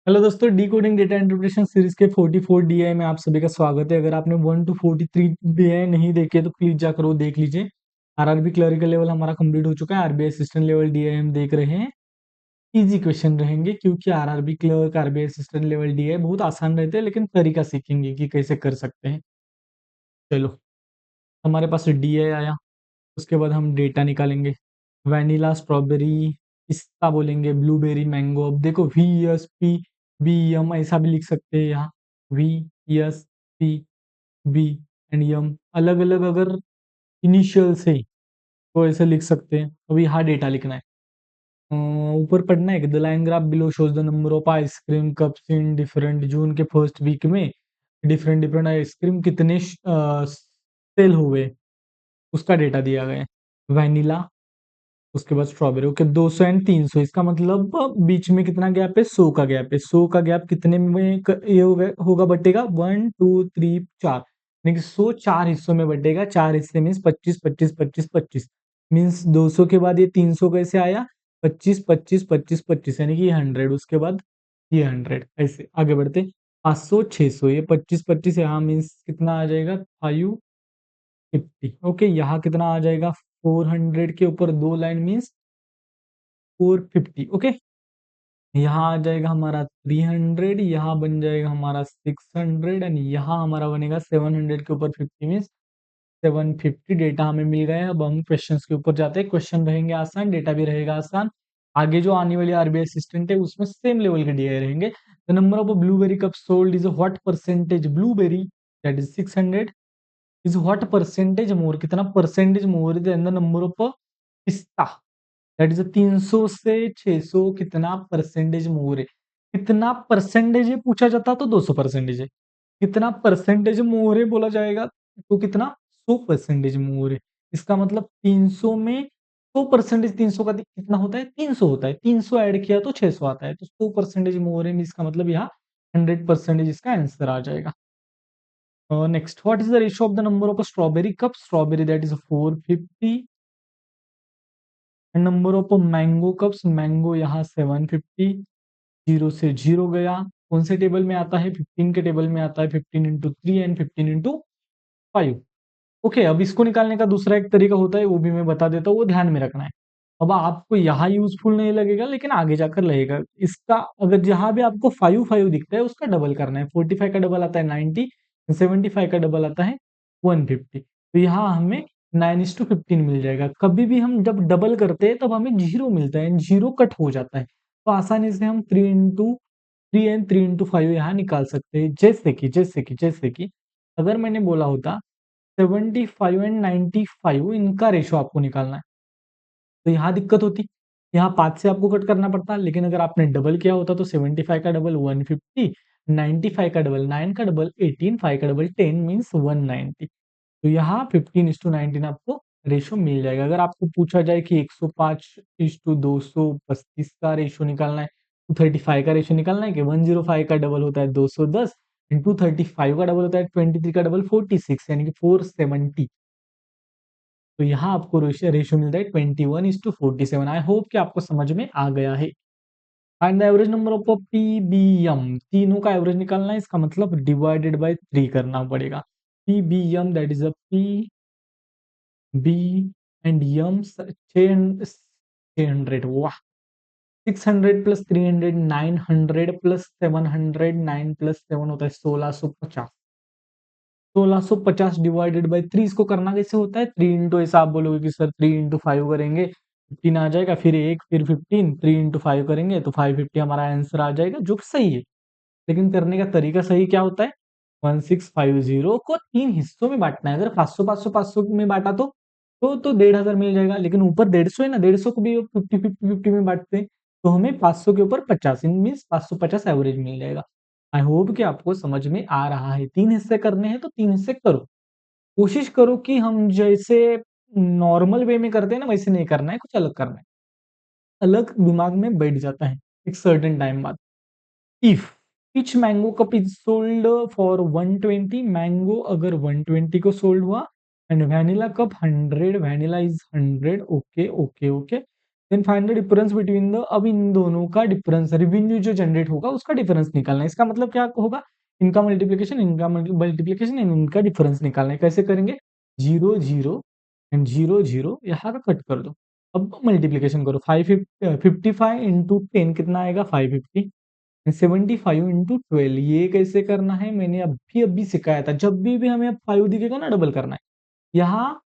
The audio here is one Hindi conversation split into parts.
हेलो दोस्तों, D coding data interpretation series के 44 डीआई में आप सभी का स्वागत है। अगर आपने 1 to 43 डीआई नहीं देखे तो प्लीज जाकर वो देख लीजिए। आरआरबी क्लरिकल लेवल हमारा कंप्लीट हो चुका है। आरबीआई असिस्टेंट लेवल डीआई हम देख रहे हैं। इजी क्वेश्चन रहेंगे क्योंकि RRB clerk RBI assistant level DI बहुत आसान रहते हैं, लेकिन तरीका सीखेंगे कि कैसे कर सकते हैं। चलो, हमारे पास डीआई आया, उसके बाद हम डेटा निकालेंगे। वैनिला, स्ट्रॉबेरी, पिस्ता बोलेंगे, ब्लूबेरी, मैंगो। अब देखो V S P B M ऐसा भी लिख सकते हैं यहाँ। V S P B and M अलग अलग अगर इनिशियल से तो ऐसे लिख सकते हैं। अभी यहाँ डेटा लिखना है। ऊपर पढ़ना है कि the line graph below shows the number of ice cream cups in different. June के फर्स्ट वीक में डिफरेंट डिफरेंट आइसक्रीम कितने सेल हुए, उसका डेटा दिया गया है। वैनिला, उसके बाद स्ट्रॉबेरी। ओके, 200 एंड 300, इसका मतलब बीच में कितना गैप है? 100 का गैप है। 100 का गैप कितने में ये होगा बटेगा? 1 2 3 4, यानी कि 100 4 हिस्सों में बटेगा। 4 हिस्से मीन्स 25 25 25 25 मीन्स 200 के बाद ये 300 कैसे आया? 25 25 25 25, यानी कि ये 100, उसके बाद ये 100। ऐसे आगे बढ़ते 500 600, ये 25 25 यहाँ मीन्स कितना आ जाएगा? 550। ओके, यहाँ कितना आ जाएगा? 400 के ऊपर दो लाइन मीन्स 450। ओके, यहाँ आ जाएगा हमारा 300, यहाँ बन जाएगा हमारा 600 एंड यहाँ हमारा बनेगा 700 के ऊपर 50 मीन्स 750। डेटा हमें मिल गया है। अब हम क्वेश्चंस के ऊपर जाते हैं। क्वेश्चन रहेंगे आसान, डेटा भी रहेगा आसान। आगे जो आने वाली आरबीआई असिस्टेंट है उसमें सेम लेवल के डीआई रहेंगे। The number of blueberry cup sold is what percentage blueberry, that is 600, is what percentage more, कितना percentage more than the number of pista, that is 300 से 600 कितना परसेंटेज मोर है। कितना परसेंटेज है पूछा जाता तो 200% है। कितना परसेंटेज मोर है बोला जाएगा तो कितना? 100% मोर है। इसका मतलब 300 में 100%, 300 का कितना होता है? 300 होता है। 300 ऐड किया तो 600 आता है, तो 100% मोर है। इसका मतलब यहाँ 100% इसका आंसर आ जाएगा। Next, what is the ratio of the number of strawberry cup? Strawberry that is 450 and number of mango cups, mango यहाँ 750। जीरो से जीरो गया, कौन से टेबल में आता है? 15 के टेबल में आता है। 15 इंटू 3 एंड 15 इंटू 5। ओके, अब इसको निकालने का दूसरा एक तरीका होता है, वो भी मैं बता देता हूँ, वो ध्यान में रखना है। अब आपको यहाँ यूजफुल नहीं लगेगा, लेकिन आगे जाकर लगेगा इसका। अगर जहां भी आपको 5 5 दिखता है उसका डबल करना है। 45 का डबल आता है 90, 75 का डबल आता है 150। तो यहाँ हमें 9:15 मिल जाएगा। कभी भी हम जब डबल करते हैं तब हमें जीरो मिलता है, जीरो कट हो जाता है। तो आसानी से हम 3 एंड 3 इंटू 5 यहाँ निकाल सकते हैं। जैसे कि अगर मैंने बोला होता 75 एंड 95, इनका रेशो आपको निकालना है, तो यहाँ दिक्कत होती। यहाँ 5 से आपको कट करना पड़ता, लेकिन अगर आपने डबल किया होता तो 75 का डबल 150, 95 का डबल 9 का डबल 18, 5 का डबल 10 मीन्स 190। तो यहाँ 15:19 आपको रेशो मिल जाएगा। अगर आपको पूछा जाए कि 105:235 का रेशो निकालना है, 235 का रेशो निकालना है कि 105 का डबल होता है 210 एंड 235 का डबल होता है 23 का डबल 46, यानी कि 470। तो यहाँ आपको रेशियो मिलता है 21:47। आई होप कि आपको समझ में आ गया है। Find the average number of PBM, तीनों का एवरेज निकालना है, इसका मतलब डिवाइडेड बाय 3 करना पड़ेगा। PBM that is a P B and M 600। वाह, 600 प्लस 300 900 प्लस 700, 9 प्लस 7 होता है 1650। 1650 डिवाइडेड बाई 3, इसको करना कैसे होता है? 3 इंटू, ऐसा आप बोलोगे कि सर 3 इंटू 5 करेंगे 15 आ जाएगा, फिर एक फिर 15, 3 इंटू 5 करेंगे तो 550 हमारा आंसर आ जाएगा, जो कि सही है। लेकिन करने का तरीका सही क्या होता है? 1650 को 3 हिस्सों में बांटना है। अगर 500 500 500 में बांटा तो 1500 मिल जाएगा, लेकिन ऊपर 150 है ना, 150 को भी 50 50 50 में बांटते हैं, तो हमें 500 के ऊपर 50 मीन्स 550 एवरेज मिल जाएगा। आई होप कि आपको समझ में आ रहा है। 3 हिस्से करने हैं तो 3 हिस्से करो। कोशिश करो कि हम जैसे नॉर्मल वे में करते हैं ना, वैसे नहीं करना है, कुछ अलग करना है। अलग दिमाग में बैठ जाता है एक सर्टेन टाइम बाद। If each mango cup is sold for 120, mango अगर 120 को सोल्ड हुआ and vanilla cup 100, vanilla is 100। Okay okay okay, then find the difference between the, अब इन दोनों का डिफरेंस रेवेन्यू जो जनरेट होगा उसका डिफरेंस निकालना है। इसका मतलब क्या होगा, इनका मल्टीप्लीकेशन एंड इनका डिफरेंस निकालना है। कैसे करेंगे, 0 0 एंड 0 0 यहाँ का कट कर दो। अब मल्टीप्लीकेशन करो, 55 इंटू 10 कितना आएगा 550, 75 इंटू 12 ये कैसे करना है मैंने अभी अभी सिखाया था। जब भी हमें 5 दिखेगा ना डबल करना है। यहाँ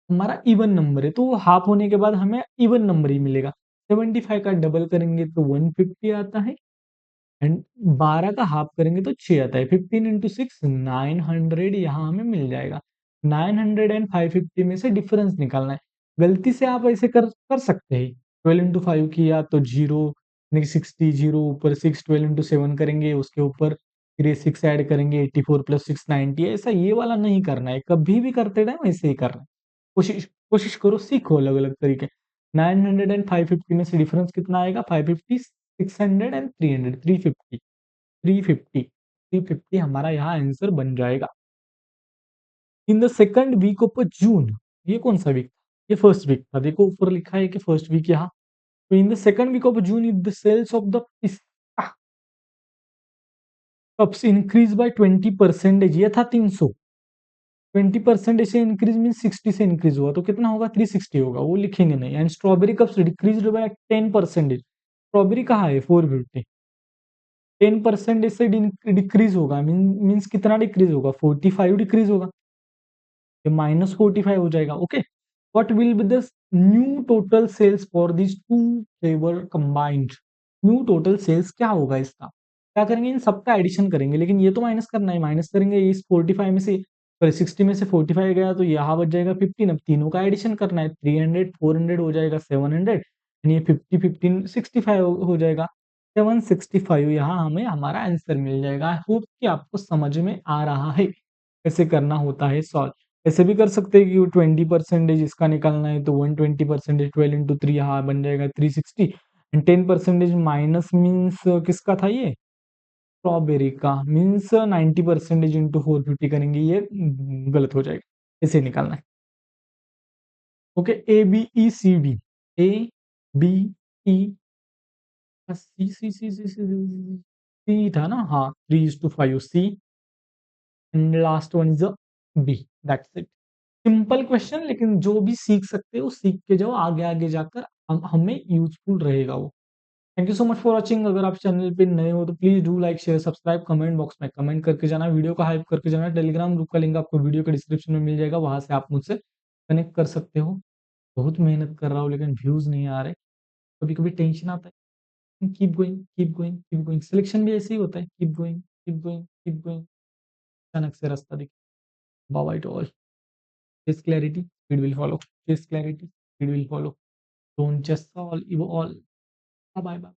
हमारा इवन नंबर है तो हाफ होने के बाद हमें इवन नंबर ही मिलेगा। 75 का डबल करेंगे तो 150 आता है एंड 12 का हाफ करेंगे तो 6 आता है। 15 इंटू 6 900 यहाँ हमें मिल जाएगा। 900 एंड 550 में से डिफरेंस निकालना है। गलती से आप ऐसे कर कर सकते हैं, 12 इंटू 5 किया तो 0 60, 0 ऊपर 6, 12 इंटू 7 करेंगे उसके ऊपर फिर ये 6 ऐड करेंगे, 84 प्लस 6 90। ऐसा ये वाला नहीं करना है, कभी भी करते टाइम ऐसे ही करना है। कोशिश कोशिश करो, सीखो अलग अलग तरीके। 900 एंड 550 में से डिफरेंस कितना आएगा, 550, 600 एंड 300, 350, 350, 350 हमारा यहाँ आंसर बन जाएगा। In the second week of June, ये कौन सा वीक, ये फर्स्ट वीक था। देखो ऊपर लिखा है कि फर्स्ट वीक यहाँ। तो in the second week of June if the sales of the cups increase by 20%, ये था 300, 20% से इंक्रीज मीन 60 से इंक्रीज हुआ तो कितना होगा 360 होगा, वो लिखेंगे नहीं। And strawberry cups decrease by 10%, strawberry कहाँ है 450, 10% से डिक्रीज होगा मीन्स कितना डिक्रीज होगा 45 डिक्रीज होगा, ये -45 हो जाएगा। Okay, what will be the new total sales for this two flavour combined, new total sales क्या होगा इसका, क्या करेंगे इन सबका एडिशन करेंगे। लेकिन ये तो माइनस करना है, माइनस करेंगे इस 45 में से, सॉरी 60 में से 45 गया तो यहाँ बच जाएगा 15। अब तीनों का एडिशन करना है, 300 400 हो जाएगा 700 एंड ये 50 15 65 हो जाएगा 765। यहाँ हमें हमारा आंसर मिल जाएगा। आई होप कि आपको समझ में आ रहा है कैसे करना होता है सॉल्व। ऐसे भी कर सकते हैं कि 20% इसका निकालना है तो 120%, 12 इंटू 3 यहाँ बन जाएगा 360 एंड 10% माइनस मीन्स किसका था ये, स्ट्रॉबेरी का, मीन्स 90% इंटू 450 करेंगे, ये गलत हो जाएगा, इसे निकालना है। Okay, A B E C D, A B E C C C C C था ना, हाँ 3:5 C and last one is B, that's it. Simple question, लेकिन जो भी सीख सकते हो सीख के जाओ, आगे आगे जाकर हमें यूजफुल रहेगा वो। Thank you so much for watching. अगर आप चैनल पे नए हो तो please do like share subscribe, comment box में कमेंट करके जाना, वीडियो का हाइप करके जाना। टेलीग्राम ग्रुप का लिंक आपको वीडियो के डिस्क्रिप्शन में मिल जाएगा, वहां से आप मुझसे कनेक्ट कर सकते हो। बहुत मेहनत कर रहा हूँ लेकिन व्यूज नहीं आ रहे, कभी कभी टेंशन आता है। Keep going keep going keep going, selection भी ऐसे ही होता है, keep going keep going keep going, अचानक से रास्ता दिखे। By two all, chase clarity, speed will follow. Chase clarity, speed will follow. Don't just solve, evolve. Bye bye.